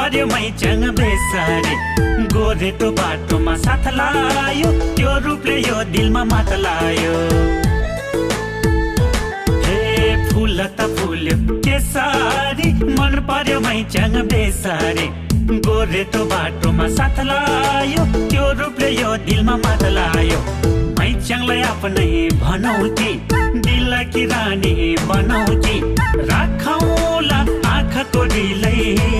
पर्यो मैच्याङ बेसारे गोरेटो बाटोमा साथ लायो त्यो रूपले यो दिलमा मात लायो हे फुल त फुल्यो केसारी मन पर्यो मैच्याङ बेसारे गोरेटो बाटोमा साथ लायो त्यो रूपले यो दिलमा मात लायो मैच्याङलाई आफ्नै भनौ कि दिलकी रानी बनाउ कि राखौँला आँखाको रिलै